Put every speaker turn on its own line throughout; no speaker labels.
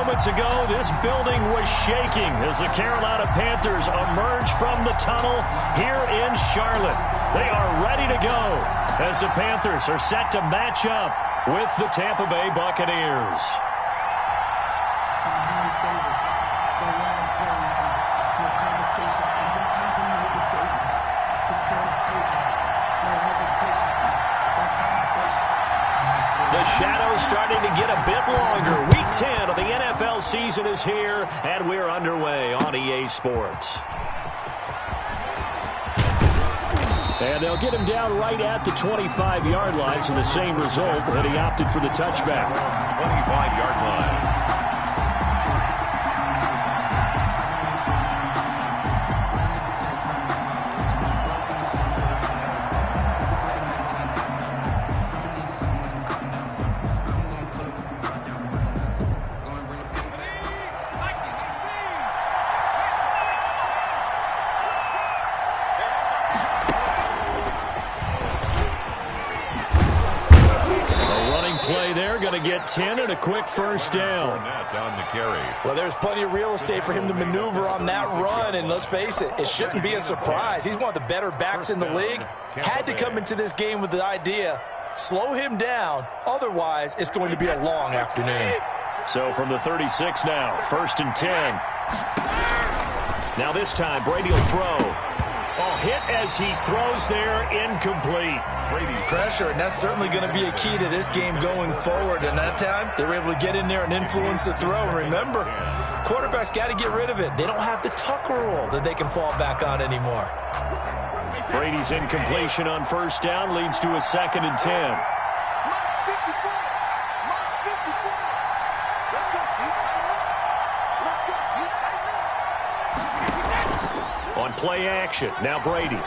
moments ago, this building was shaking as the Carolina Panthers emerge from the tunnel here in Charlotte. They are ready to go as the Panthers are set to match up with the Tampa Bay Buccaneers. The shadow's starting to get a bit longer. Week 10 of the NFL season is here, and we're underway on EA Sports. And they'll get him down right at the 25-yard line, so the same result, but he opted for the touchback.
25-yard line.
Going to get 10 and a quick first down.
On the carry.
Well, there's plenty of real estate for him to maneuver on that run, and let's face it, it shouldn't be a surprise. He's one of the better backs in the league. Had to come into this game with the idea, slow him down, otherwise it's going to be a long afternoon.
So from the 36 now, 1st and 10. Now this time, Brady will throw. Hit as he throws there, incomplete.
Pressure, and that's certainly going to be a key to this game going forward. And that time, they were able to get in there and influence the throw. And remember, quarterbacks got to get rid of it. They don't have the Tucker rule that they can fall back on anymore.
Brady's incompletion on first down leads to a 2nd and 10. Play action. Now Brady.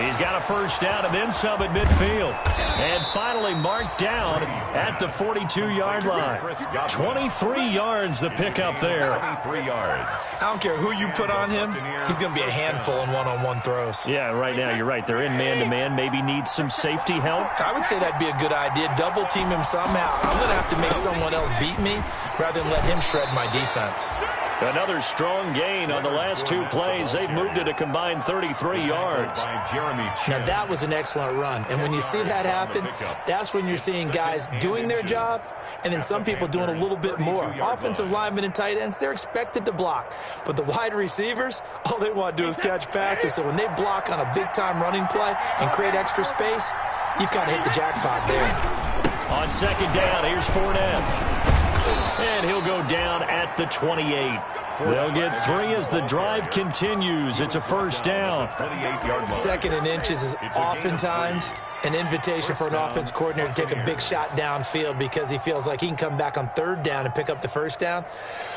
He's got a first down and then some at midfield. And finally marked down at the 42-yard line. 23 yards the pickup there.
23 yards.
I don't care who you put on him. He's going to be a handful in one-on-one throws.
Yeah, right now you're right. They're in man-to-man. Maybe needs some safety help.
I would say that'd be a good idea. Double team him somehow. I'm going to have to make someone else beat me rather than let him shred my defense.
Another strong gain on the last 2 plays. They've moved it a combined 33 yards.
Now, that was an excellent run. And when you see that happen, that's when you're seeing guys doing their job and then some people doing a little bit more. Offensive linemen and tight ends, they're expected to block. But the wide receivers, all they want to do is catch passes. So when they block on a big-time running play and create extra space, you've got to hit the jackpot there.
On 2nd down, here's Fournette. And he'll go down at the 28. They'll get 3 as the drive continues. It's a first down.
2nd and inches is oftentimes an invitation for an offense coordinator to take a big shot downfield because he feels like he can come back on 3rd down and pick up the first down.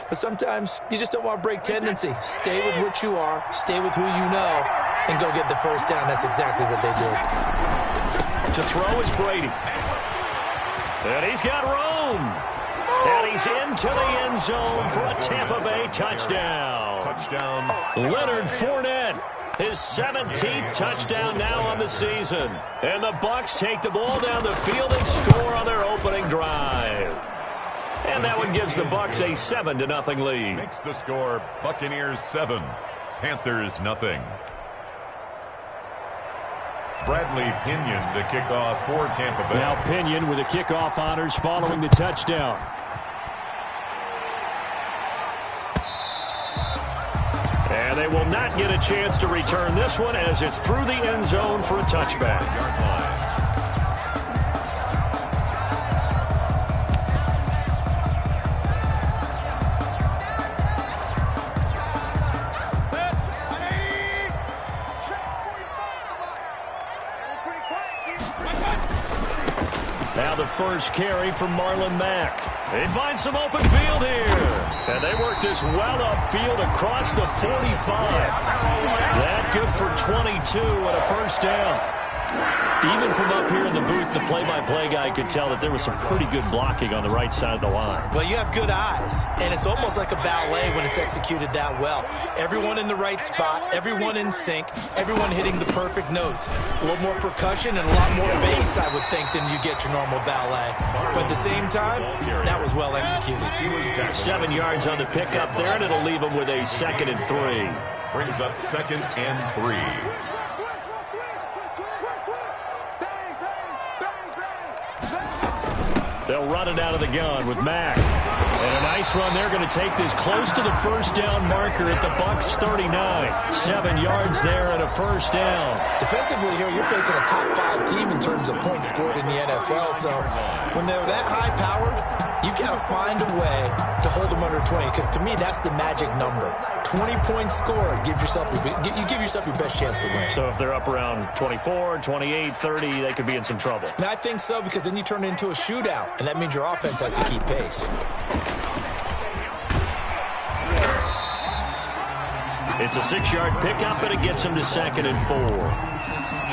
But sometimes you just don't want to break tendency. Stay with what you are, stay with who you know, and go get the first down. That's exactly what they did.
To throw is Brady. And he's got room. And he's into the end zone for a Tampa Bay touchdown. Leonard Fournette, his 17th touchdown now on the season. And the Bucks take the ball down the field and score on their opening drive. And that one gives the Bucks a 7-0 lead.
Makes the score Buccaneers 7, Panthers 0. Bradley Pinion to kick off for Tampa Bay.
Now Pinion with the kickoff honors following the touchdown. And they will not get a chance to return this one as it's through the end zone for a touchback. Now the first carry from Marlon Mack. They find some open field here. And they work this well upfield across the 45. That good for 22 and a first down. Even from up here in the booth, the play-by-play guy could tell that there was some pretty good blocking on the right side of the line.
Well, you have good eyes, and it's almost like a ballet when it's executed that well. Everyone in the right spot, everyone in sync, everyone hitting the perfect notes. A little more percussion and a lot more bass, I would think, than you get your normal ballet. But at the same time, that was well executed.
7 yards on the pickup there, and it'll leave him with a 2nd and 3.
Brings up 2nd and 3.
They'll run it out of the gun with Mack. And a nice run. They're going to take this close to the first down marker at the Bucks 39. 7 yards there and a first down.
Defensively here, you're facing a top 5 team in terms of points scored in the NFL. So when they're that high powered, you got to find a way to hold them under 20. Because to me, that's the magic number. 20 points scored. You give yourself your best chance to win.
So if they're up around 24, 28, 30, they could be in some trouble.
And I think so, because then you turn it into a shootout, and that means your offense has to keep pace.
It's a 6-yard pickup, and it gets him to 2nd and 4.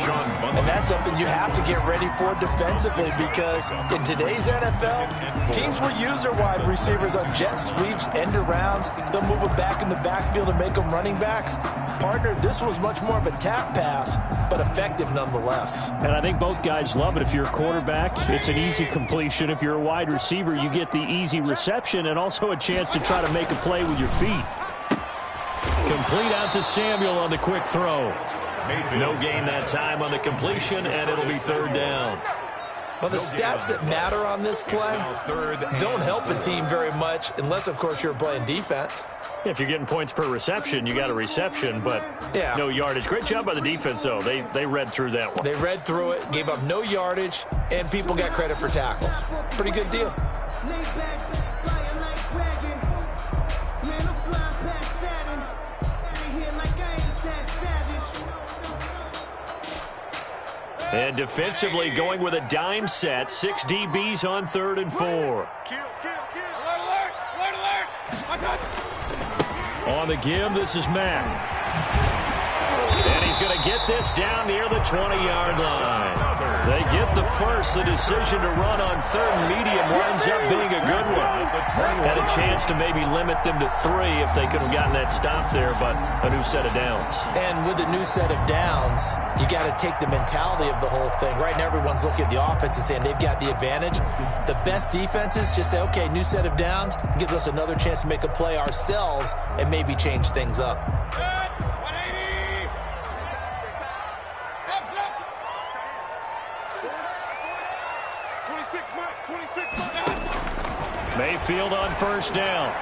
And that's something you have to get ready for defensively, because in today's NFL, teams will use their wide receivers on jet sweeps, end arounds. They'll move them back in the backfield and make them running backs. Partner, this was much more of a tap pass, but effective nonetheless.
And I think both guys love it. If you're a quarterback, it's an easy completion. If you're a wide receiver, you get the easy reception and also a chance to try to make a play with your feet. Complete out to Samuel on the quick throw. No gain that time on the completion, and it'll be 3rd down.
Well, the stats that matter on this play don't help a team very much, unless, of course, you're playing defense.
If you're getting points per reception, you got a reception, but no yardage. Great job by the defense, though. They read through that one.
They read through it, gave up no yardage, and people got credit for tackles. Pretty good deal.
And defensively going with a dime set. 6 DBs on 3rd and 4. On the give, this is Mack. And he's going to get this down near the 20-yard line. They get the first. The decision to run on 3rd and medium winds up being a good one. Had a chance to maybe limit them to 3 if they could have gotten that stop there, but a new set of downs.
And with the new set of downs, you got to take the mentality of the whole thing. Right now, everyone's looking at the offense and saying they've got the advantage. The best defenses just say, okay, new set of downs. It gives us another chance to make a play ourselves and maybe change things up.
Mayfield on 1st down.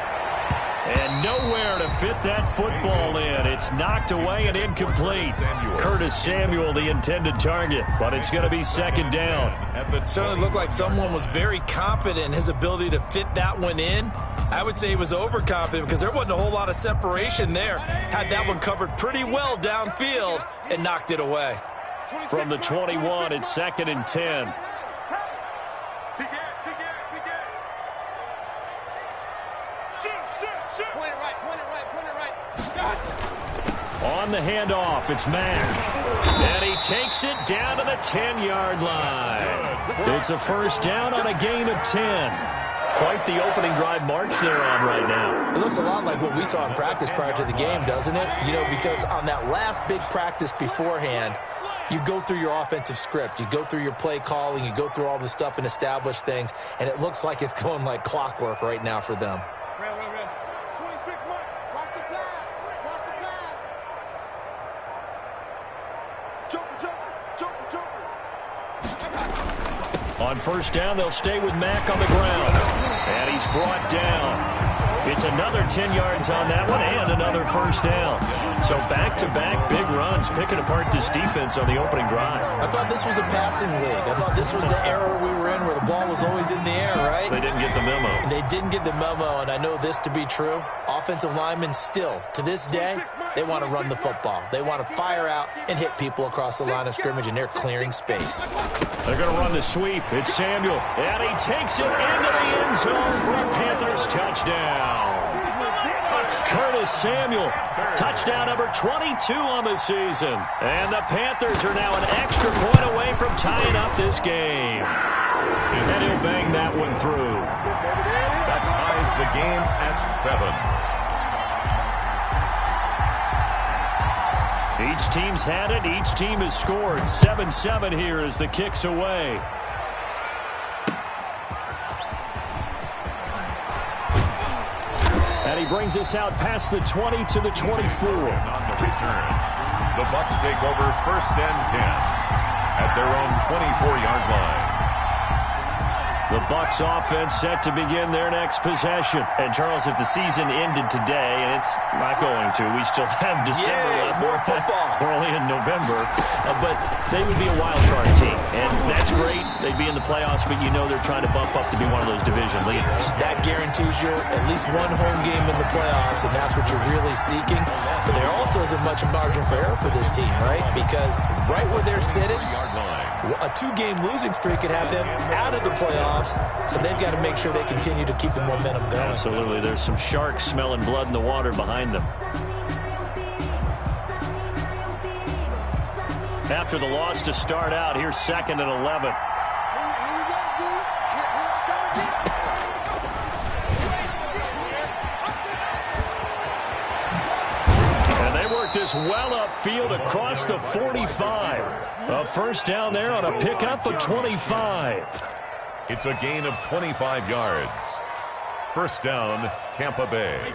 And nowhere to fit that football in. It's knocked away and incomplete. Curtis Samuel, the intended target, but it's going to be 2nd down.
It certainly looked like someone was very confident in his ability to fit that one in. I would say he was overconfident because there wasn't a whole lot of separation there. Had that one covered pretty well downfield and knocked it away.
From the 21, it's 2nd and 10. On the handoff, it's Mack. And he takes it down to the 10-yard line. It's a 1st down on a gain of 10. Quite the opening drive march they're on right now.
It looks a lot like what we saw in practice prior to the game, doesn't it? You know, because on that last big practice beforehand, you go through your offensive script. You go through your play calling. You go through all the stuff and establish things. And it looks like it's going like clockwork right now for them.
On 1st down, they'll stay with Mack on the ground. And he's brought down. It's another 10 yards on that one and another 1st down. So back-to-back big runs, picking apart this defense on the opening drive.
I thought this was a passing league. I thought this was the era we were in where the ball was always in the air, right?
They didn't get the memo.
They didn't get the memo, and I know this to be true. Offensive linemen still, to this day, they want to run the football. They want to fire out and hit people across the line of scrimmage, and they're clearing space.
They're going to run the sweep. It's Samuel, and he takes it into the end zone for a Panthers touchdown. Curtis Curtis Samuel. Touchdown number 22 on the season. And the Panthers are now an extra point away from tying up this game. And he'll bang that one through.
That ties the game at 7.
Each team's had it. Each team has scored. 7-7 here as the kick's away. And he brings us out past the 20 to the 24.
On the return, the Bucks take over 1st and 10 at their own 24-yard line.
The Bucks offense set to begin their next possession.
And, Charles, if the season ended today, and it's not going to, we still have December left.
More football.
We're only in November. But they would be a wild card team. And that's great. They'd be in the playoffs, but you know they're trying to bump up to be one of those division leaders.
That guarantees you at least one home game in the playoffs, and that's what you're really seeking. But there also isn't much margin for error for this team, right? Because right where they're sitting, a 2-game losing streak could have them out of the playoffs, so they've got to make sure they continue to keep the momentum going.
Absolutely. There's some sharks smelling blood in the water behind them. After the loss to start out, here's 2nd and 11. And they work this well upfield across the 45. A first down there on a pickup of 25.
It's a gain of 25 yards. First down, Tampa Bay.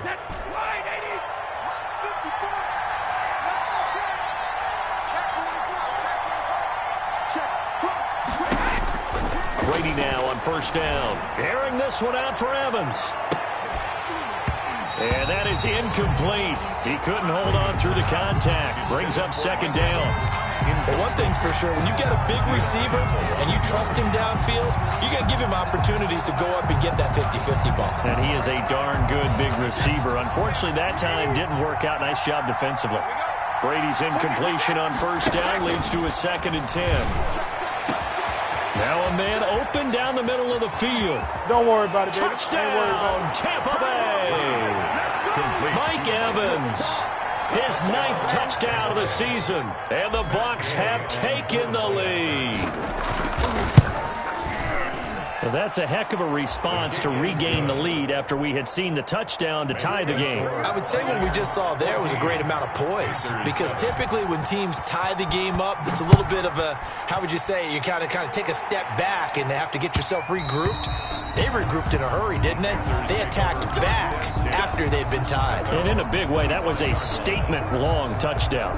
Brady now on first down. Airing this one out for Evans. And that is incomplete. He couldn't hold on through the contact. Brings up 2nd down.
Well, one thing's for sure, when you get a big receiver and you trust him downfield, you're going to give him opportunities to go up and get that 50-50 ball.
And he is a darn good big receiver. Unfortunately, that time didn't work out. Nice job defensively. Brady's incompletion on first down leads to a 2nd and 10. Now a man open down the middle of the field.
Don't worry about it, baby.
Touchdown, Tampa Bay. Mike Evans. His 9th touchdown of the season. And the Bucks have taken the lead. Well, that's a heck of a response to regain the lead after we had seen the touchdown to tie the game.
I would say what we just saw there was a great amount of poise, because typically when teams tie the game up, it's a little bit of a, how would you say, you kind of take a step back and have to get yourself regrouped. They regrouped in a hurry, didn't they? They attacked back after they'd been tied.
And in a big way, that was a statement-long touchdown.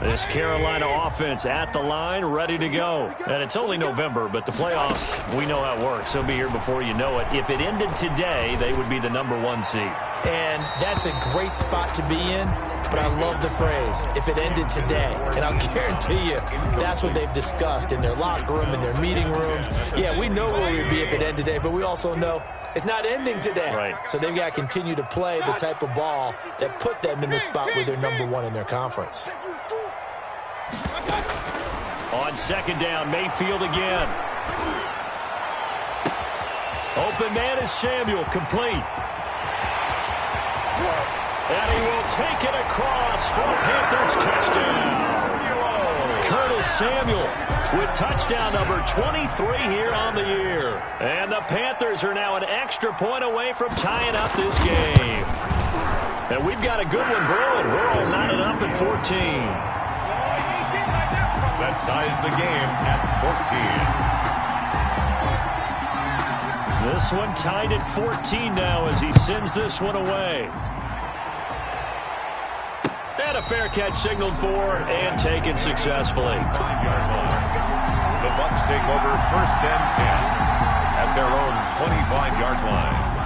This Carolina offense at the line, ready to go. And it's only November, but the playoffs, we know how it works. They'll be here before you know it. If it ended today, they would be the #1 seed.
And that's a great spot to be in, but I love the phrase, if it ended today. And I'll guarantee you, that's what they've discussed in their locker room, in their meeting rooms. Yeah, we know where we'd be if it ended today, but we also know it's not ending today.
Right.
So they've got to continue to play the type of ball that put them in the spot where they're #1 in their conference.
On 2nd down, Mayfield again. Open man is Samuel, complete. And he will take it across for a Panthers touchdown. Curtis Samuel with touchdown number 23 here on the year. And the Panthers are now an extra point away from tying up this game. And we've got a good one brewing. We're all knotted up at 14.
That ties the game at 14.
This one tied at 14 now as he sends this one away. And a fair catch signaled for and taken successfully.
5-yard line. The Bucks take over 1st and 10 at their own 25-yard line.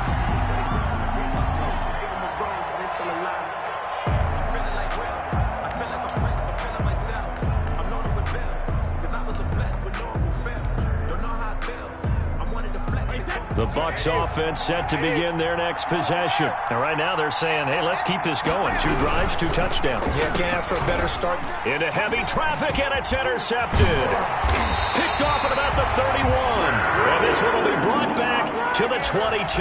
The Bucks offense set to begin their next possession. And right now they're saying, hey, let's keep this going. 2 drives, 2 touchdowns.
Yeah, can't ask for a better start.
Into heavy traffic, and it's intercepted. Picked off at about the 31. And this one will be brought back to the 22.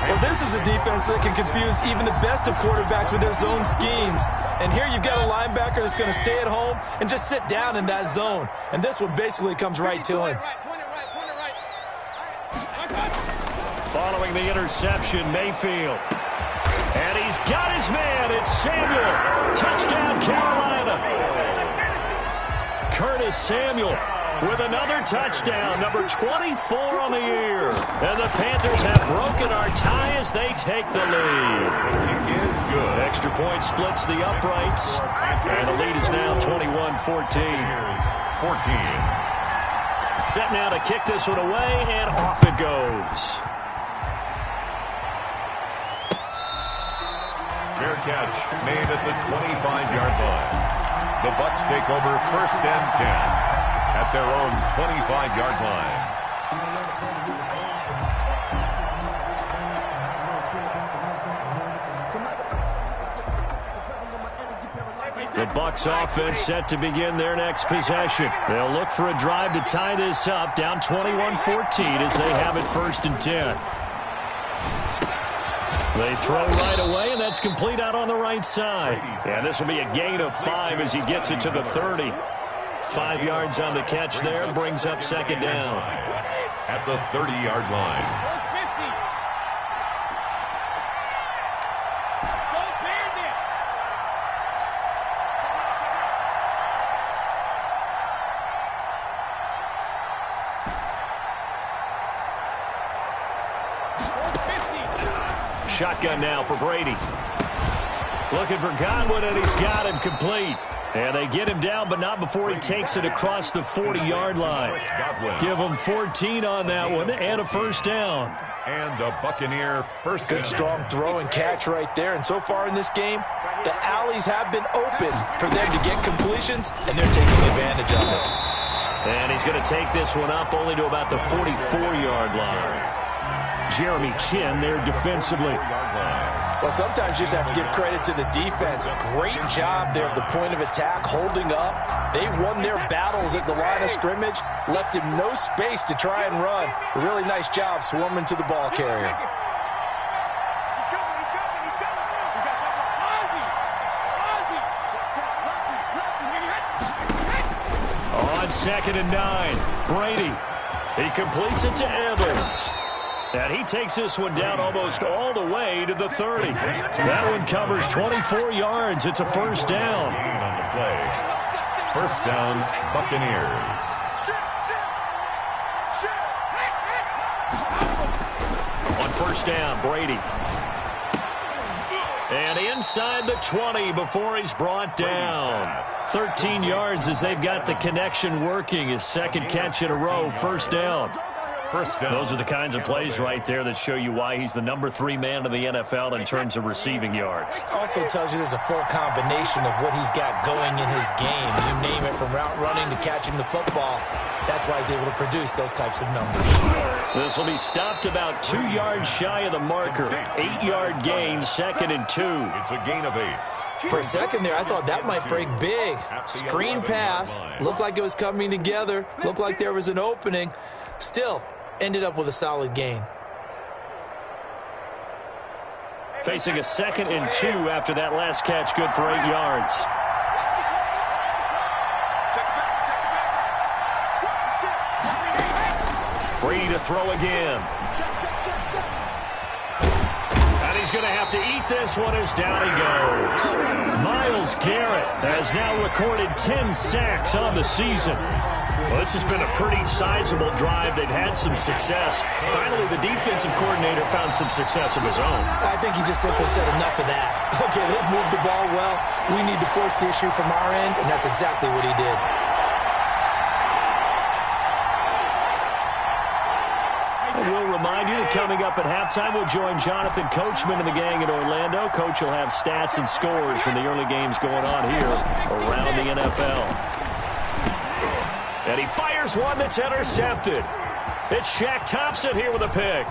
Well, this is a defense that can confuse even the best of quarterbacks with their zone schemes. And here you've got a linebacker that's going to stay at home and just sit down in that zone. And this one basically comes right to him.
Following the interception, Mayfield. And he's got his man. It's Samuel. Touchdown, Carolina. Curtis Samuel with another touchdown, number 24 on the year. And the Panthers have broken our tie as they take the lead.
It is good.
Extra point splits the uprights. And the lead is now 21-14.
14.
Set now to kick this one away, and off it goes.
Fair catch made at the 25-yard line. The Bucks take over 1st and 10 at their own 25-yard line.
The Bucks offense set to begin their next possession. They'll look for a drive to tie this up, down 21-14 as they have it 1st and 10. They throw right away, and that's complete out on the right side. And this will be a gain of 5 as he gets it to the 30. 5 yards on the catch there, brings up 2nd down.
At the 30-yard line.
Shotgun now for Brady. Looking for Godwin, and he's got him complete. And they get him down, but not before he takes it across the 40-yard line. Give him 14 on that one, and a 1st down.
And a Buccaneer 1st down.
Good strong throw and catch right there. And so far in this game, the alleys have been open for them to get completions, and they're taking advantage of it.
And he's going to take this one up only to about the 44-yard line. Jeremy Chin there defensively.
Well, sometimes you just have to give credit to the defense. Great job there at the point of attack, holding up. They won their battles at the line of scrimmage, left him no space to try and run. A really nice job swarming to the ball carrier.
On 2nd and 9, Brady. He completes it to Evans. And he takes this one down almost all the way to the 30. That one covers 24 yards. It's a 1st down.
On the play. 1st down, Buccaneers.
On 1st down, Brady. And inside the 20 before he's brought down. 13 yards as they've got the connection working. His 2nd catch in a row, 1st down. Those are the kinds of plays right there that show you why he's the number 3 man in the NFL in terms of receiving yards.
Also tells you there's a full combination of what he's got going in his game. You name it, from route running to catching the football. That's why he's able to produce those types of numbers.
This will be stopped about 2 yards shy of the marker. 8-yard gain, 2nd and 2.
It's a gain of 8.
For a second there, I thought that might break big. Screen pass. Looked like it was coming together. Looked like there was an opening. Still, ended up with a solid gain.
Facing a 2nd and 2 after that last catch, good for 8 yards. Free to throw again. And he's going to have to eat this one as down he goes. Myles Garrett has now recorded 10 sacks on the season. Well, this has been a pretty sizable drive. They've had some success. Finally, the defensive coordinator found some success of his own.
I think he just simply said enough of that. Okay, they've moved the ball well. We need to force the issue from our end, and that's exactly what he did.
And we'll remind you that coming up at halftime, we'll join Jonathan Coachman and the gang in Orlando. Coach will have stats and scores from the early games going on here around the NFL. And he fires one that's intercepted. It's Shaq Thompson here with a pick.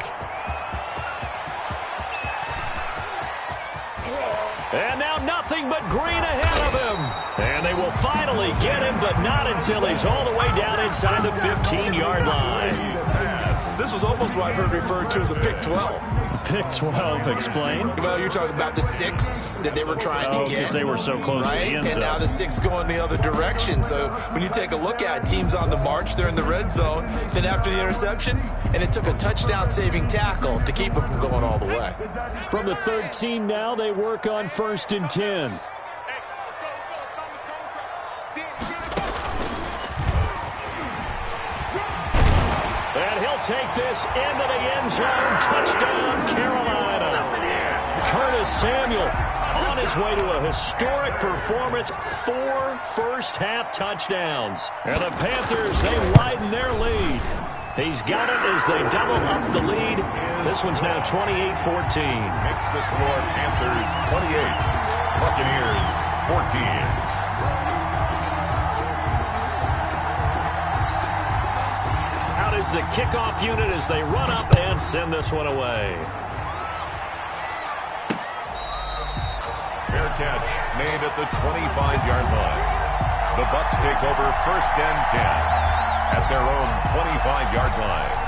And now nothing but green ahead of him. And they will finally get him, but not until he's all the way down inside the 15-yard line.
This was almost what I've heard referred to as a pick 12.
Pick 12, explain.
Well, you're talking about the 6 that they were trying to get.
Because they were so close to the end zone.
And now the 6 going the other direction. So when you take a look at teams on the march, they're in the red zone. Then after the interception, and it took a touchdown-saving tackle to keep them from going all the way.
From the 13 now, they work on 1st and 10. And he'll take this into the end zone. Touchdown, Carolina. Curtis Samuel on his way to a historic performance. 4 first-half touchdowns. And the Panthers, they widen their lead. He's got it as they double up the lead. This one's now 28-14.
Makes the score Panthers 28, Buccaneers 14.
Is the kickoff unit as they run up and send this one away.
Fair catch made at the 25-yard line. The Bucks take over 1st and 10 at their own 25-yard line.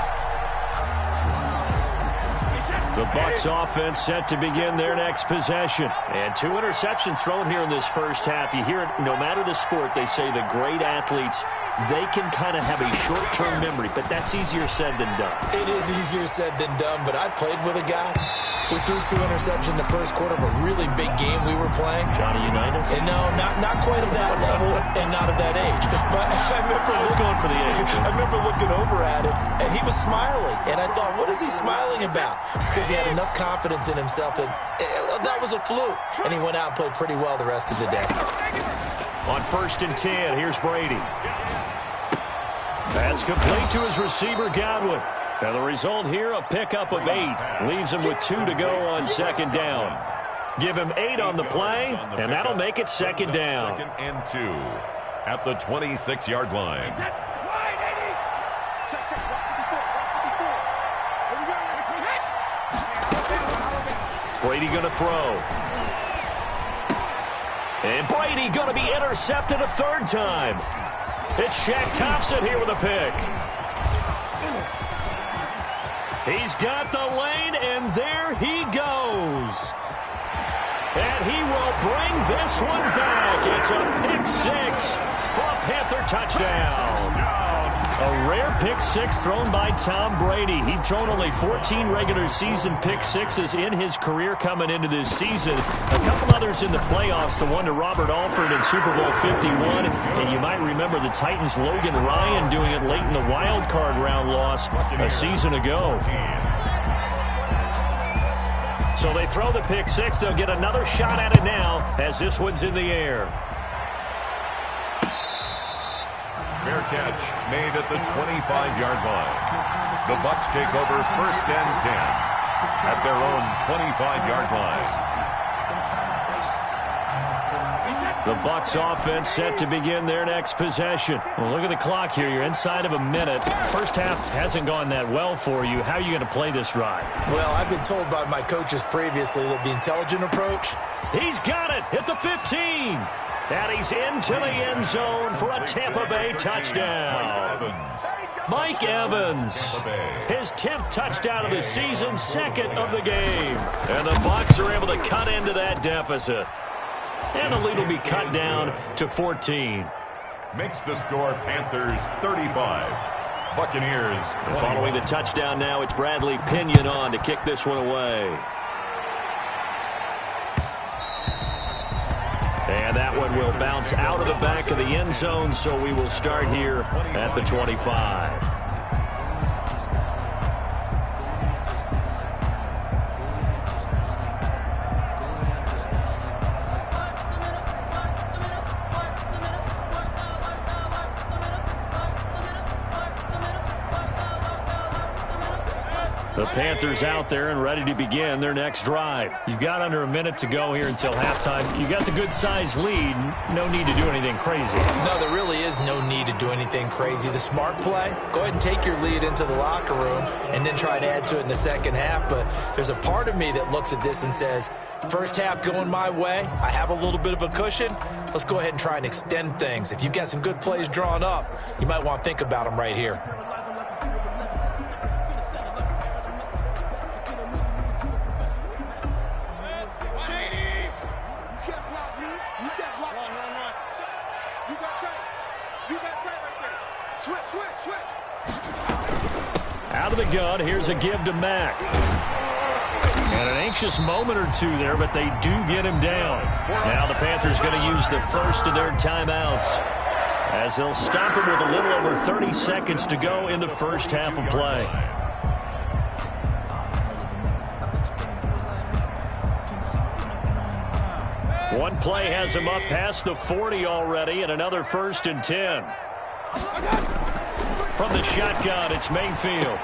The Bucks offense set to begin their next possession. And 2 interceptions thrown here in this first half. You hear it, no matter the sport, they say the great athletes, they can kind of have a short-term memory, but that's easier said than done.
It is easier said than done, but I played with a guy who threw 2 interceptions in the first quarter of a really big game we were playing.
Johnny Unitas?
And no, not quite of that level and not of that age. But I
was going for the age.
I remember looking over at him, and he was smiling. And I thought, what is he smiling about? It's because he had enough confidence in himself that that was a fluke. And he went out and played pretty well the rest of the day.
On 1st and 10, here's Brady. That's complete to his receiver, Godwin. And the result here, a pickup of 8. Leaves him with 2 to go on 2nd down. Give him 8 on the play, and that'll make it 2nd down.
2nd and 2 at the 26-yard line.
Brady going to throw. And Brady going to be intercepted a 3rd time. It's Shaq Thompson here with a pick. He's got the lane, and there he goes. And he will bring this one back. It's a pick 6 for a Panther touchdown. A rare pick 6 thrown by Tom Brady. He'd thrown only 14 regular season pick 6s in his career coming into this season. A couple others in the playoffs, the one to Robert Alford in Super Bowl 51. And you might remember the Titans' Logan Ryan doing it late in the wild card round loss a season ago. So they throw the pick 6. They'll get another shot at it now as this one's in the air.
Fair catch made at the 25-yard line. The Bucks take over 1st and 10 at their own 25-yard line.
The Bucks offense set to begin their next possession. Well, look at the clock here. You're inside of a minute. First half hasn't gone that well for you. How are you going to play this drive?
Well, I've been told by my coaches previously that the intelligent approach.
He's got it at the 15. And he's into the end zone for a Tampa Bay touchdown. Mike Evans, his 10th touchdown of the season, 2nd of the game. And the Bucs are able to cut into that deficit. And the lead will be cut down to 14.
Makes the score Panthers 35, Buccaneers 21.
Following the touchdown now, it's Bradley Pinion on to kick this one away. And that one will bounce out of the back of the end zone, so we will start here at the 25. The Panthers out there and ready to begin their next drive. You've got under a minute to go here until halftime. You got the good-sized lead. No need to do anything crazy.
No, there really is no need to do anything crazy. The smart play, go ahead and take your lead into the locker room and then try to add to it in the second half. But there's a part of me that looks at this and says, first half going my way, I have a little bit of a cushion. Let's go ahead and try and extend things. If you've got some good plays drawn up, you might want to think about them right here.
Out of the gun, here's a give to Mack. And an anxious moment or two there, but they do get him down. Now the Panthers going to use the first of their timeouts, as they'll stop him with a little over 30 seconds to go in the first half of play. One play has him up past the 40 already, and another 1st and 10. From the shotgun, it's Mayfield.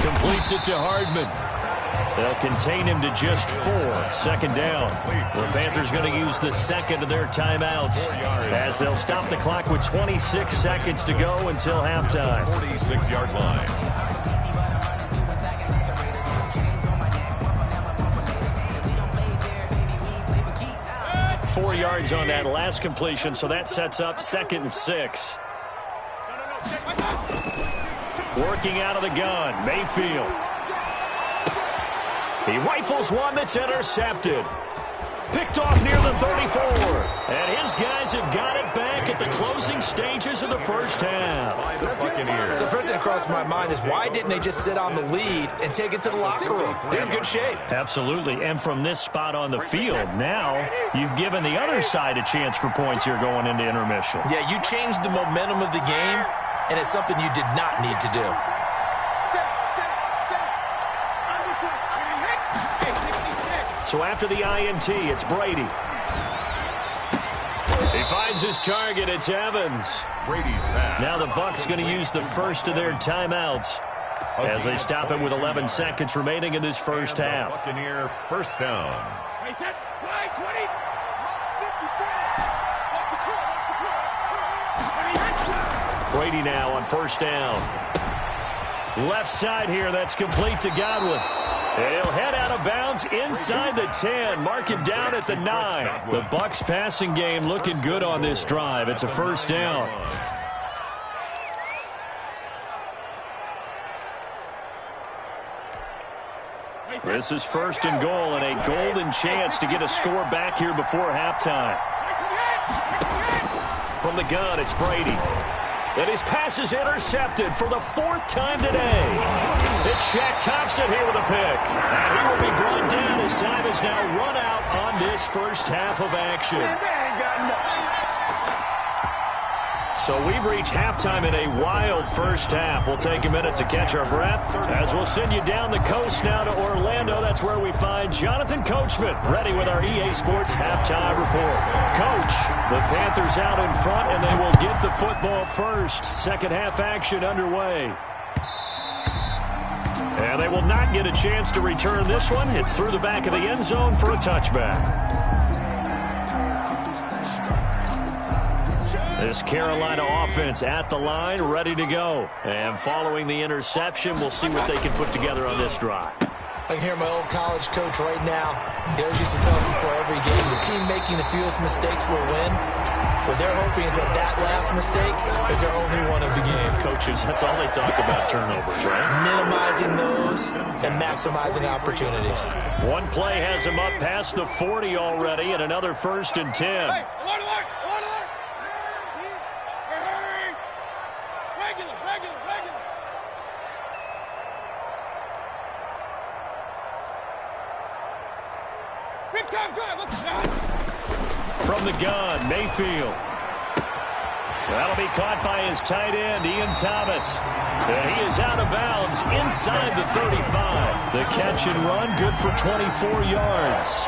Completes it to Hardman. They'll contain him to just 4. 2nd down. The Panthers going to use the second of their timeouts, as they'll stop the clock with 26 seconds to go until halftime.
46-yard line.
4 yards on that last completion, so that sets up 2nd and 6. Working out of the gun, Mayfield. He rifles one that's intercepted. Picked off near the 34. And his guys have got it back at the closing stages of the first half.
So first thing that crossed my mind is, why didn't they just sit on the lead and take it to the locker room? They're in good shape.
Absolutely. And from this spot on the field, now you've given the other side a chance for points here going into intermission.
Yeah, you changed the momentum of the game, and it's something you did not need to do.
So after the INT, it's Brady. He finds his target. It's Evans.
Brady's pass.
Now the Bucks going to use the first of their timeouts as they stop him with 11 seconds remaining in this first half.
Buccaneer first down.
Brady now on first down. Left side here, that's complete to Godwin. And he'll head out of bounds inside the 10, mark him down at the 9. The Bucks passing game looking good on this drive. It's a first down. This is 1st and goal, and a golden chance to get a score back here before halftime. From the gun, it's Brady. And his pass is intercepted for the 4th time today. It's Shaq Thompson here with a pick. And he will be brought down as time is now run out on this first half of action. So we've reached halftime in a wild first half. We'll take a minute to catch our breath as we'll send you down the coast now to Orlando. That's where we find Jonathan Coachman ready with our EA Sports halftime report. Coach, the Panthers out in front, and they will get the football first. Second half action underway. And they will not get a chance to return this one. It's through the back of the end zone for a touchback. This Carolina offense at the line, ready to go. And following the interception, we'll see what they can put together on this drive.
I can hear my old college coach right now. He always used to tell us before every game, the team making the fewest mistakes will win. What they're hoping is that last mistake is their only one of the game.
Coaches, that's all they talk about, turnovers, right?
Minimizing those and maximizing opportunities.
One play has him up past the 40 already, and another 1st and 10.
Hey, alert. Regular. Big time drive. Look at that.
From the gun, Mayfield. That'll be caught by his tight end, Ian Thomas. And he is out of bounds inside the 35. The catch and run, good for 24 yards.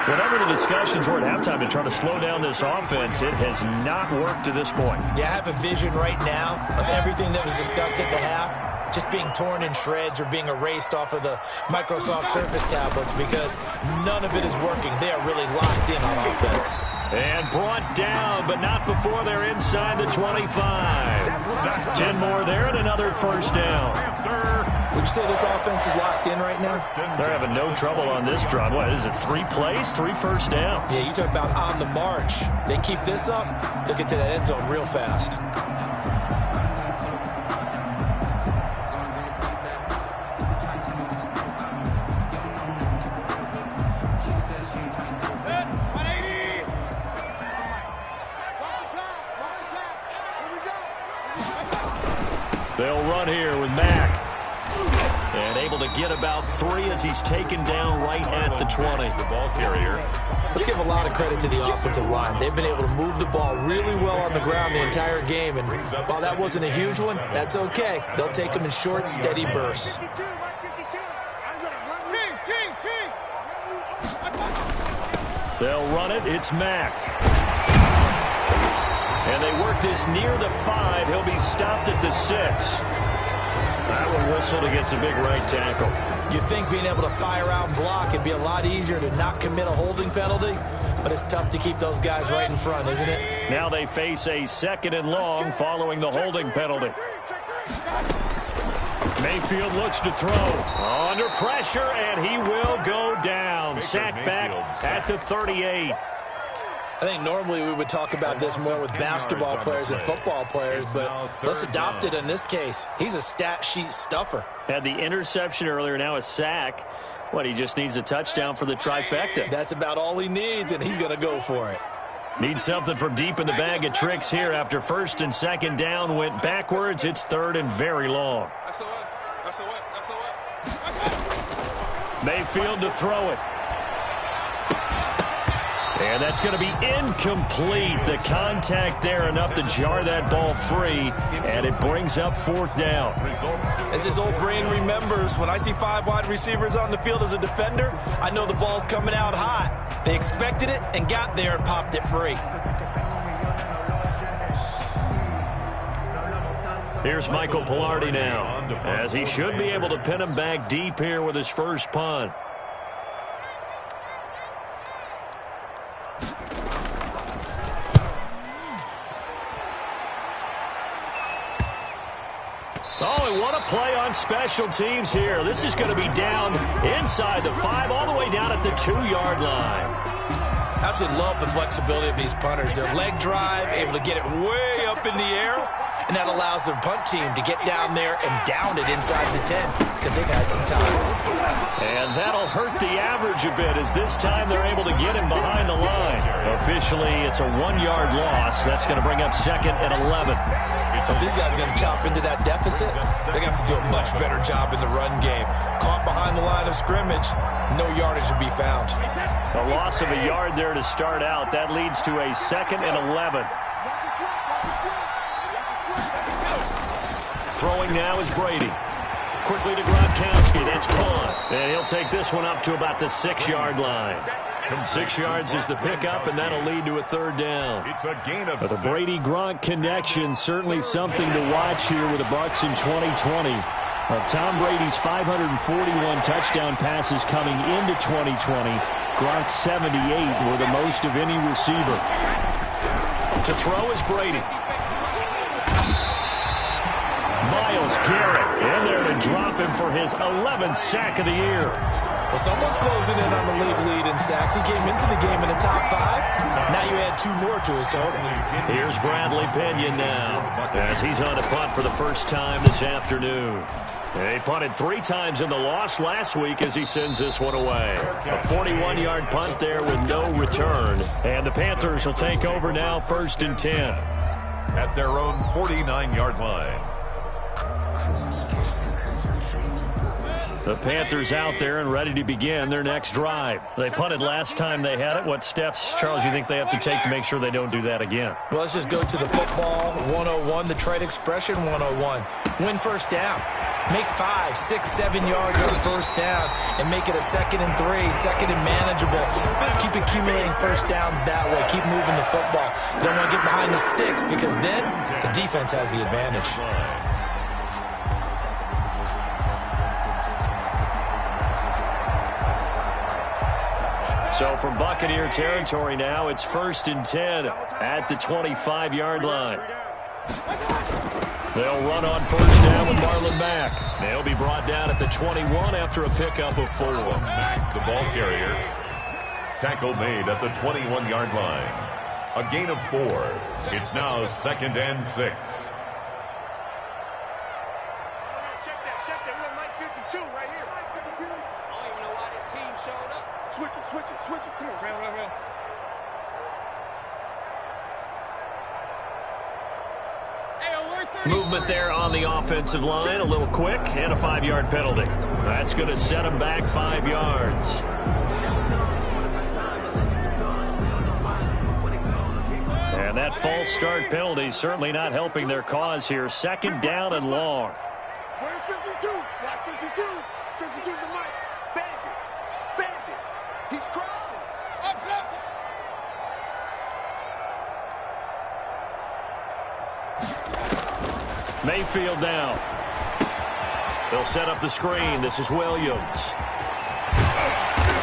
Whatever the discussions were at halftime to try to slow down this offense, it has not worked to this point.
Yeah, I have a vision right now of everything that was discussed at the half. just being torn in shreds or being erased off of the Microsoft Surface tablets because none of it is working. They are really locked in on offense.
And brought down, but not before they're inside the 25. 10 more there and another first down.
Would you say this offense is locked in right now?
They're having no trouble on this drive. What is it, 3 plays, 3 first downs?
Yeah, you talk about on the march. They keep this up, they'll get to that end zone real fast.
They'll run here with Mack. And able to get about 3 as he's taken down right at the 20.
The ball carrier.
Let's give a lot of credit to the offensive line. They've been able to move the ball really well on the ground the entire game. And while that wasn't a huge one, that's okay. They'll take them in short, steady bursts.
They'll run it. It's Mack. And they work this near the 5. He'll be stopped at the 6. That one whistled against a big right tackle.
You'd think being able to fire out and block it'd be a lot easier to not commit a holding penalty, but it's tough to keep those guys right in front, isn't it?
Now they face a 2nd and long following the holding penalty. Mayfield looks to throw. Under pressure, and he will go down. Sacked back at the 38.
I think normally we would talk about this more with basketball players and football players, but let's adopt it in this case. He's a stat sheet stuffer.
Had the interception earlier, now a sack. What, he just needs a touchdown for the trifecta.
That's about all he needs, and he's going to go for it.
Needs something from deep in the bag of tricks here after 1st and 2nd down went backwards. It's 3rd and very long. Mayfield to throw it. And that's going to be incomplete. The contact there enough to jar that ball free, and it brings up 4th down.
As his old brain remembers, when I see 5 wide receivers on the field as a defender, I know the ball's coming out hot. They expected it and got there and popped it free.
Here's Michael Pilardi now, as he should be able to pin him back deep here with his first punt. Oh, and what a play on special teams here. This is going to be down inside the 5, all the way down at the 2-yard line.
Absolutely love the flexibility of these punters. Their leg drive, able to get it way up in the air, and that allows their punt team to get down there and down it inside the 10 because they've had some time.
And that'll hurt the average a bit as this time they're able to get him behind the line. Officially, it's a 1-yard loss. That's going to bring up 2nd and 11.
If these guys are going to chop into that deficit, they're going to have to do a much better job in the run game. Caught behind the line of scrimmage, no yardage to be found.
A loss of a yard there to start out. That leads to a 2nd and 11. Throwing now is Brady. Quickly to Gronkowski. That's caught. And he'll take this one up to about the 6-yard line. 6 yards is the pickup, and that'll lead to a 3rd down.
It's a gain of
But the Brady-Gronk connection, certainly something to watch here with the Bucks in 2020. Of Tom Brady's 541 touchdown passes coming into 2020, Gronk's 78 were the most of any receiver. To throw is Brady. Myles Garrett in there to drop him for his 11th sack of the year.
Well, someone's closing in on the league lead in sacks. He came into the game in the top 5. Now you add 2 more to his total.
Here's Bradley Pinion now as he's on a punt for the first time this afternoon. He punted 3 times in the loss last week as he sends this one away. A 41-yard punt there with no return. And the Panthers will take over now 1st and 10.
At their own 49-yard line.
The Panthers out there and ready to begin their next drive. They punted last time they had it. What steps, Charles, you think they have to take to make sure they don't do that again?
Well, let's just go to the football 101, the trade expression 101. Win first down. Make 5, 6, 7 yards on first down and make it a 2nd and 3, 2nd and manageable. Keep accumulating first downs that way. Keep moving the football. You don't want to get behind the sticks because then the defense has the advantage.
So from Buccaneer territory now, it's 1st and 10 at the 25-yard line. They'll run on 1st down with Marlon Mack. They'll be brought down at the 21 after a pickup of 4.
Mack, the ball carrier. Tackle made at the 21-yard line. A gain of 4. It's now 2nd and 6.
Check that. We got Mike 52 right here. Mike 52. I don't even know why this team showed up. Switch it. Come on. Real.
Movement there on the offensive line, a little quick, and a 5-yard penalty. That's going to set them back 5 yards. And that false start penalty certainly not helping their cause here. 2nd down and long.
Where's 52? Not 52. 52's the Mike. Bandit. He's crossing. Up crossing.
Mayfield now. They'll set up the screen. This is Williams.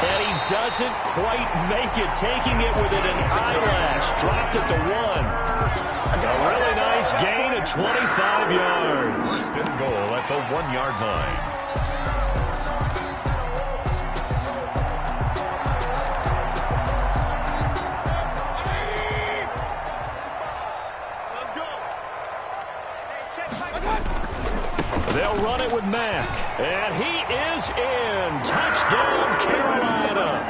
And he doesn't quite make it, taking it within an eyelash. Dropped at the 1. A really nice gain of 25 yards.
1st and goal at the 1-yard line.
They'll run it with Mack. And he is in. Touchdown, Carolina.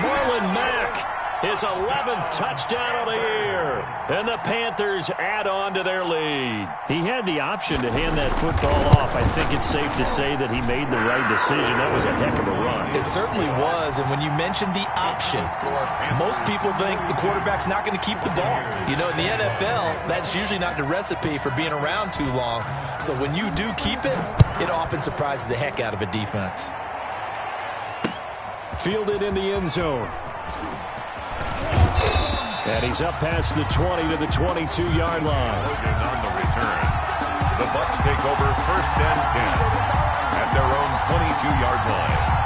Marlon Mack, his 11th touchdown of the year. And the Panthers add on to their lead.
He had the option to hand that football off. I think it's safe to say that he made the right decision. That was a heck of a run.
It certainly was, and when you mentioned the option, most people think the quarterback's not going to keep the ball. You know, in the NFL, that's usually not the recipe for being around too long. So when you do keep it, it often surprises the heck out of a defense.
Fielded in the end zone. And he's up past the 20 to the 22-yard line.
On the return. The Bucks take over 1st and 10 at their own 22-yard line.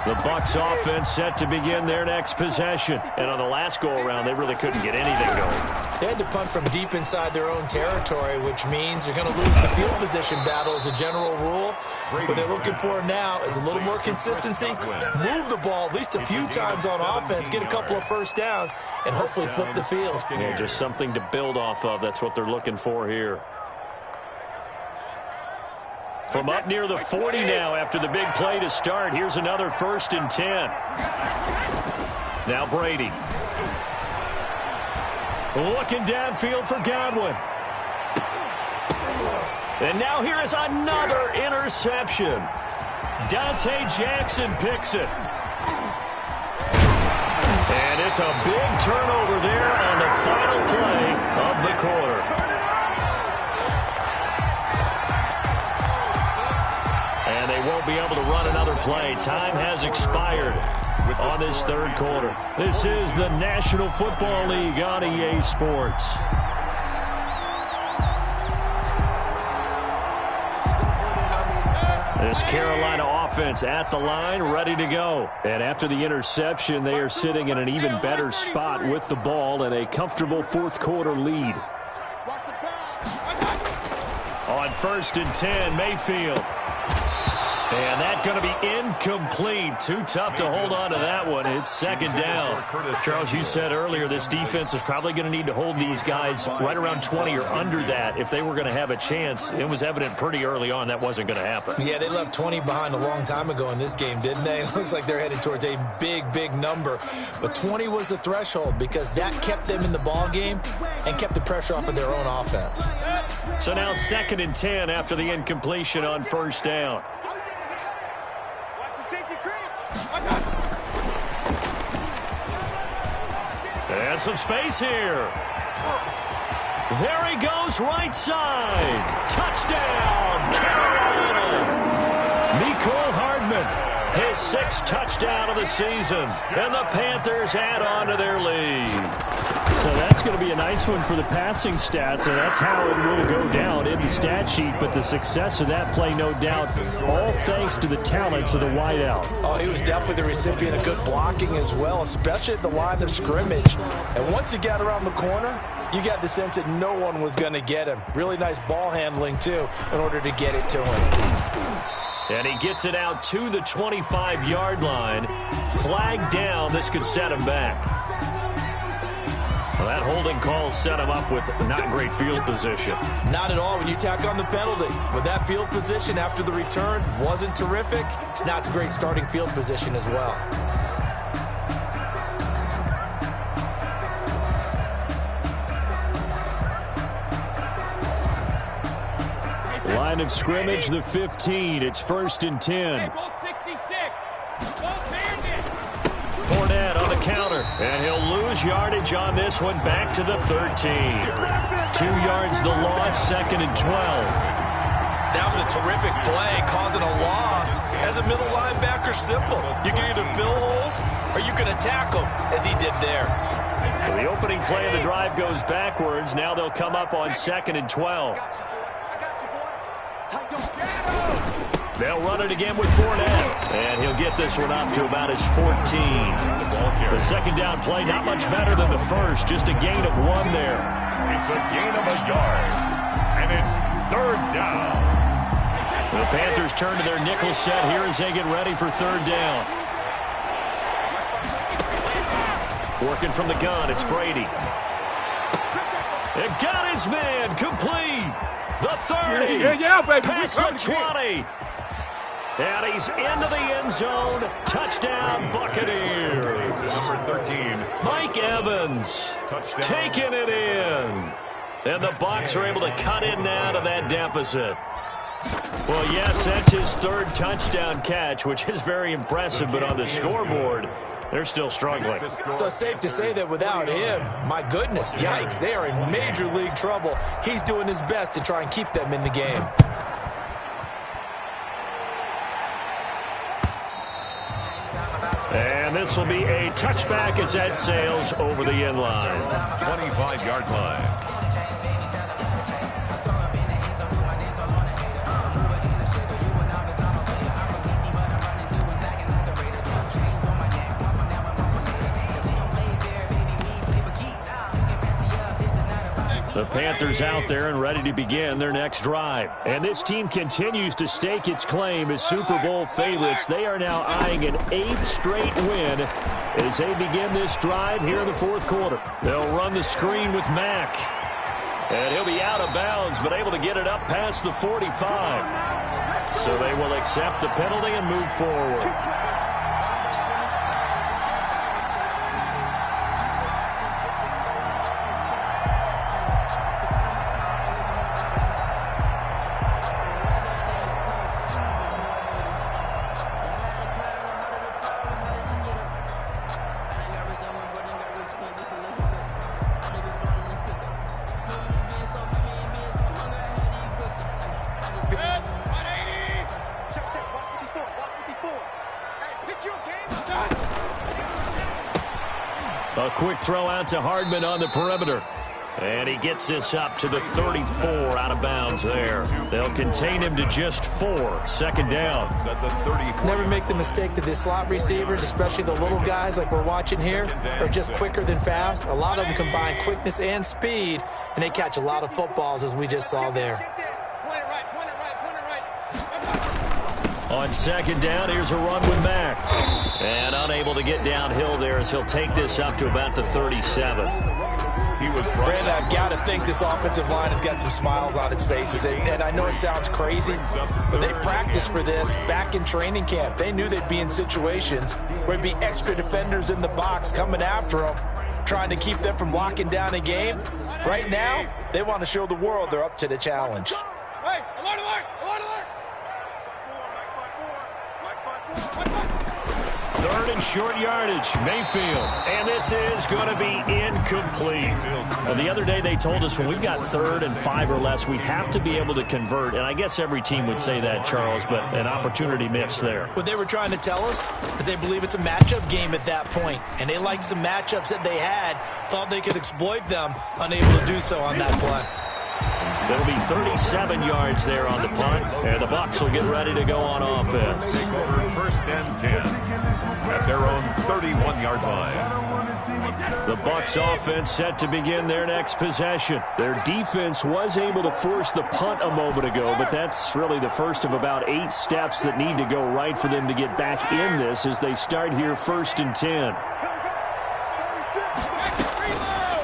The Bucks offense set to begin their next possession. And on the last go-around, they really couldn't get anything going.
They had to punt from deep inside their own territory, which means you're going to lose the field position battle as a general rule. What they're looking for now is a little more consistency, move the ball at least a few times on offense, get a couple of 1st downs, and hopefully flip the field.
Yeah, just something to build off of. That's what they're looking for here. From up near the 40 now after the big play to start. Here's another 1st and 10. Now Brady. Looking downfield for Godwin. And now here is another interception. Dante Jackson picks it. And it's a big turnover there on the final play of the quarter. And they won't be able to run another play. Time has expired on this 3rd quarter. This is the National Football League on EA Sports. This Carolina offense at the line, ready to go. And after the interception, they are sitting in an even better spot with the ball and a comfortable 4th quarter lead. On 1st and 10, Mayfield. And that's going to be incomplete. Too tough to hold on to that one. It's 2nd down. Charles, you said earlier this defense is probably going to need to hold these guys right around 20 or under that if they were going to have a chance. It was evident pretty early on that wasn't going to happen.
Yeah, they left 20 behind a long time ago in this game, didn't they? It looks like they're headed towards a big number. But 20 was the threshold because that kept them in the ball game and kept the pressure off of their own offense.
So now 2nd and 10 after the incompletion on 1st down. And some space here. There he goes, right side. Touchdown, Carolina. Mecole Hardman. His 6th touchdown of the season. And the Panthers add on to their lead.
So that's going to be a nice one for the passing stats, and that's how it will go down in the stat sheet. But the success of that play, no doubt, all thanks to the talents of the wideout.
Oh, he was definitely the recipient of good blocking as well, especially at the line of scrimmage. And once he got around the corner, you got the sense that no one was going to get him. Really nice ball handling, too, in order to get it to him.
And he gets it out to the 25-yard line. Flag down. This could set him back. Well, that holding call set him up with not great field position.
Not at all when you tack on the penalty. With that field position after the return wasn't terrific, it's not a great starting field position as well.
Line of scrimmage, the 15. It's 1st and 10.
Fournette on the counter, and he'll lose yardage on this one, back to the 13. 2 yards the loss, 2nd and 12.
That was a terrific play, causing a loss. As a middle linebacker, simple. You can either fill holes or you can attack them, as he did there.
So the opening play of the drive goes backwards. Now they'll come up on 2nd and 12. They'll run it again with Fournette. And he'll get this one up to about his 14. The second down play, not much better than the first. Just a gain of 1 there.
It's a gain of a yard. And it's 3rd down.
The Panthers turn to their nickel set here as they get ready for 3rd down. Working from the gun, it's Brady. It got his man, complete. The 30.
Yeah, baby.
Past the 20. And he's into the end zone. Touchdown, Buccaneers.
Number 13.
Mike Evans
Touchdown.
taking it in. And the Bucks are able to cut in now to that deficit. Well, yes, that's his 3rd touchdown catch, which is very impressive, but on the scoreboard, they're still struggling.
So safe to say that without him, my goodness, yikes, they are in major league trouble. He's doing his best to try and keep them in the game.
And this will be a touchback as that sails over the end line.
25-yard line.
The Panthers out there and ready to begin their next drive.
And this team continues to stake its claim as Super Bowl favorites. They are now eyeing an 8th straight win as they begin this drive here in the 4th quarter.
They'll run the screen with Mack. And he'll be out of bounds, but able to get it up past the 45. So they will accept the penalty and move forward. A quick throw out to Hardman on the perimeter. And he gets this up to the 34, out of bounds there. They'll contain him to just 4. 2nd down.
Never make the mistake that the slot receivers, especially the little guys like we're watching here, are just quicker than fast. A lot of them combine quickness and speed, and they catch a lot of footballs, as we just saw there.
On 2nd down, here's a run with Mack. And unable to get downhill there as he'll take this up to about the 37.
Brandon, I've got to think this offensive line has got some smiles on its faces. And I know it sounds crazy, but they practiced for this back in training camp. They knew they'd be in situations where there'd be extra defenders in the box coming after them, trying to keep them from locking down a game. Right now, they want to show the world they're up to the challenge.
Hey, alert, alert, alert, alert.
Third and short yardage. Mayfield. And this is going to be incomplete.
Well, the other day they told us when we've got 3rd and 5 or less, we have to be able to convert. And I guess every team would say that, Charles, but an opportunity missed there.
What they were trying to tell us is they believe it's a matchup game at that point. And they liked some matchups that they had, thought they could exploit them, unable to do so on that play.
There'll be 37 yards there on the punt, and the Bucks will get ready to go on offense.
Take over 1st and 10 at their own 31-yard line.
The Bucks offense set to begin their next possession.
Their defense was able to force the punt a moment ago, but that's really the first of about 8 steps that need to go right for them to get back in this as they start here 1st and 10.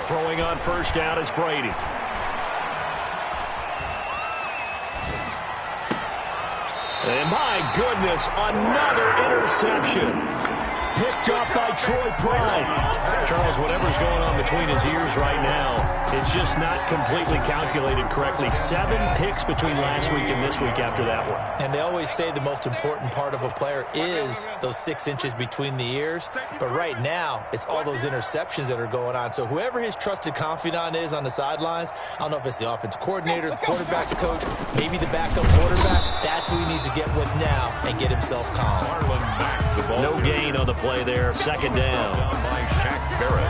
Throwing on 1st down is Brady. And my goodness, another interception. Picked up by Troy Pride. Charles, whatever's going on between his ears right now, it's just not completely calculated correctly. 7 picks between last week and this week after that one.
And they always say the most important part of a player is those 6 inches between the ears. But right now, it's all those interceptions that are going on. So whoever his trusted confidant is on the sidelines, I don't know if it's the offensive coordinator, the quarterback's coach, maybe the backup quarterback, that's who he needs to get with now and get himself calm.
No gain on the play there. 2nd down.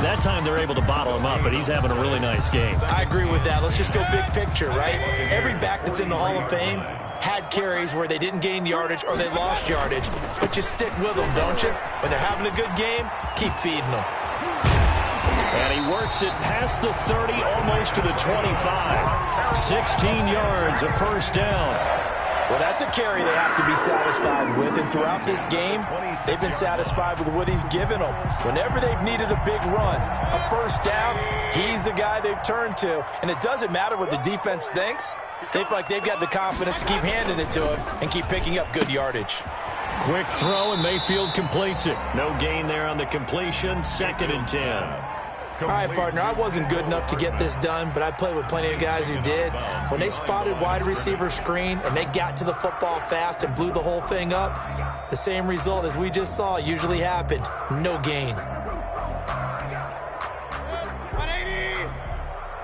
That time they're able to bottle him up, but he's having a really nice game.
I agree with that. Let's just go big picture, right? Every back that's in the Hall of Fame had carries where they didn't gain yardage or they lost yardage, but you stick with them, don't you? When they're having a good game, keep feeding them.
And he works it past the 30, almost to the 25. 16 yards, a 1st down.
Well, that's a carry they have to be satisfied with, and throughout this game, they've been satisfied with what he's given them. Whenever they've needed a big run, a 1st down, he's the guy they've turned to. And it doesn't matter what the defense thinks. They feel like they've got the confidence to keep handing it to him and keep picking up good yardage.
Quick throw, and Mayfield completes it. No gain there on the completion. 2nd and 10.
All right, partner, I wasn't good enough to get this done, but I played with plenty of guys who did. When they spotted wide receiver screen and they got to the football fast and blew the whole thing up, the same result as we just saw usually happened. No gain.
180.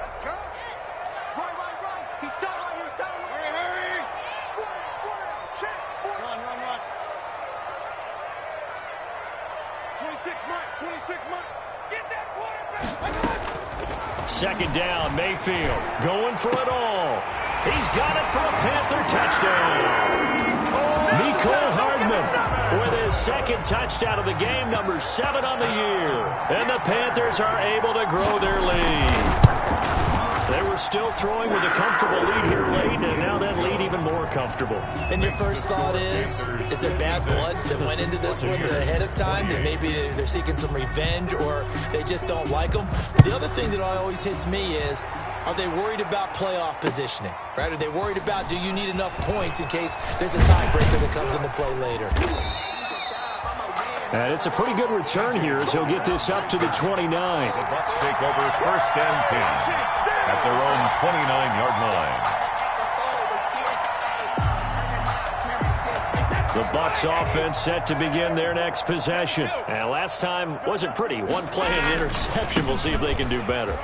Let's go. Right. He's tight right here. Hurry. 40. Check. 40. Run. 26 months. Get that quarterback.
2nd down, Mayfield going for it all. He's got it for a Panther touchdown. Mecole Hardman with his 2nd touchdown of the game, number 7 on the year. And the Panthers are able to grow their lead. They were still throwing with a comfortable lead here late, and now that lead even more comfortable.
And your first thought is there bad blood that went into this one ahead of time, that maybe they're seeking some revenge or they just don't like them? The other thing that always hits me is, are they worried about playoff positioning, right? Are they worried about, do you need enough points in case there's a tiebreaker that comes into play later?
And it's a pretty good return here as he'll get this up to the 29.
The Bucks take over 1st and 10 at their own 29-yard line.
The Bucks offense set to begin their next possession. And last time wasn't pretty. 1 play and an interception. We'll see if they can do better.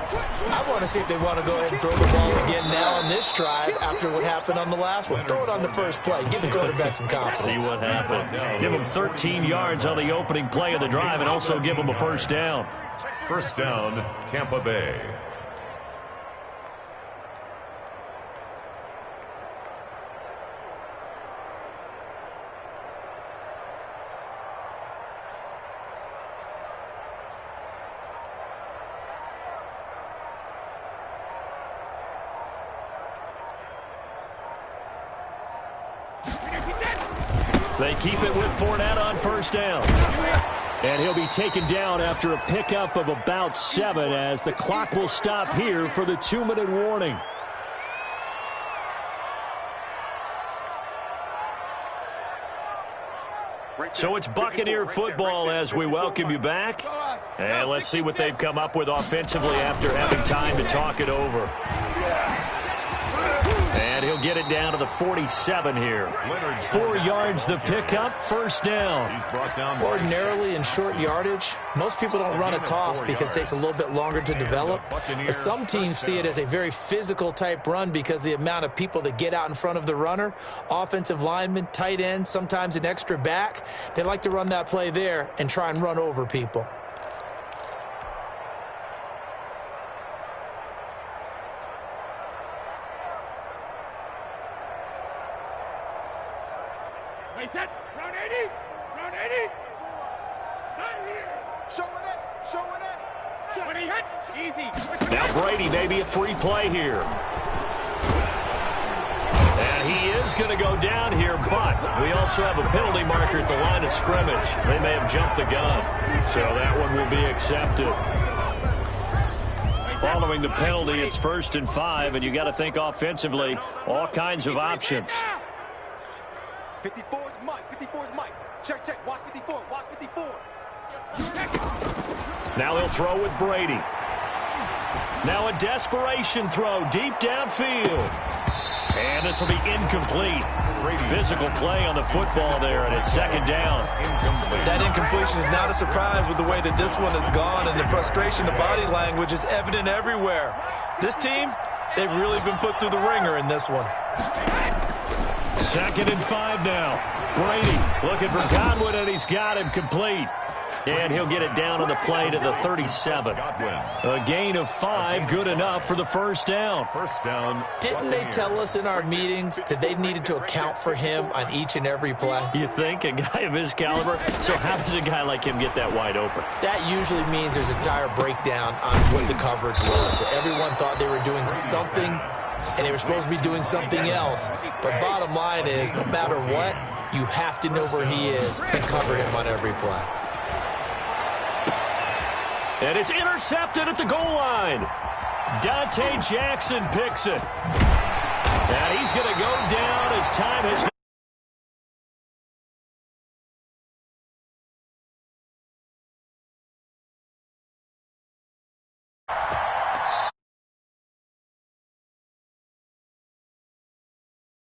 I want to see if they want to go ahead and throw the ball again now on this drive after what happened on the last one. Throw it on the first play. Give the quarterback some confidence.
See what happens. Give them 13 yards on the opening play of the drive and also give them a 1st down.
1st down, Tampa Bay.
They keep it with Fournette on 1st down.
And he'll be taken down after a pickup of about 7 as the clock will stop here for the 2-minute warning.
So it's Buccaneer football as we welcome you back. And let's see what they've come up with offensively after having time to talk it over. And he'll get it down to the 47 here. 4 yards the pickup, first down.
Ordinarily in short yardage, most people don't run a toss because it takes a little bit longer to develop. But some teams see it as a very physical type run because the amount of people that get out in front of the runner, offensive linemen, tight ends, sometimes an extra back, they like to run that play there and try and run over people.
Round 80. Round 80. Not here. Showing it. When he hit, easy.
Now Brady, maybe a free play here. And he is going to go down here, but we also have a penalty marker at the line of scrimmage. They may have jumped the gun, so that one will be accepted. Following the penalty, it's 1st and 5, and you got to think offensively, all kinds of options.
54 is Mike. 54 is Mike. Check. Watch 54. Watch 54.
Now he'll throw with Brady. Now a desperation throw deep downfield. And this will be incomplete. Physical play on the football there, and it's 2nd down.
That incompletion is not a surprise with the way that this one has gone, and the frustration, the body language is evident everywhere. This team, they've really been put through the ringer in this one.
2nd and 5 now. Brady looking for Godwin, and he's got him complete. And he'll get it down on the play to the 37. A gain of 5, good enough for the first down.
Didn't they tell us in our meetings that they needed to account for him on each and every play?
You think? A guy of his caliber? So how does a guy like him get that wide open?
That usually means there's a dire breakdown on what the coverage was. Everyone thought they were doing something, and they were supposed to be doing something else. But bottom line is, no matter what, you have to know where he is and cover him on every play.
And it's intercepted at the goal line. Dante Jackson picks it. And he's going to go down as time has